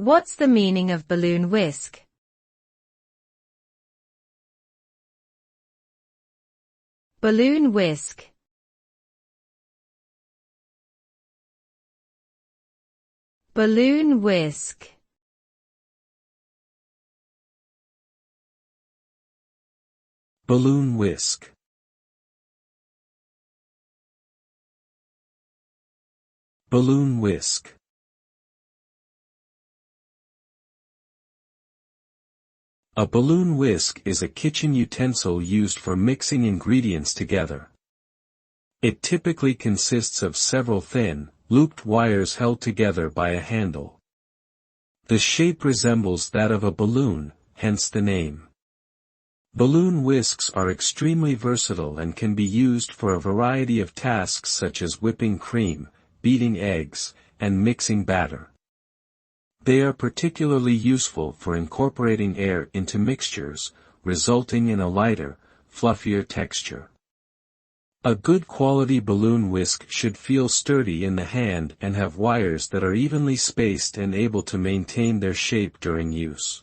What's the meaning of balloon whisk? Balloon whisk. Balloon whisk. Balloon whisk. Balloon whisk. A balloon whisk is a kitchen utensil used for mixing ingredients together. It typically consists of several thin, looped wires held together by a handle. The shape resembles that of a balloon, hence the name. Balloon whisks are extremely versatile and can be used for a variety of tasks such as whipping cream, beating eggs, and mixing batter. They are particularly useful for incorporating air into mixtures, resulting in a lighter, fluffier texture. A good quality balloon whisk should feel sturdy in the hand and have wires that are evenly spaced and able to maintain their shape during use.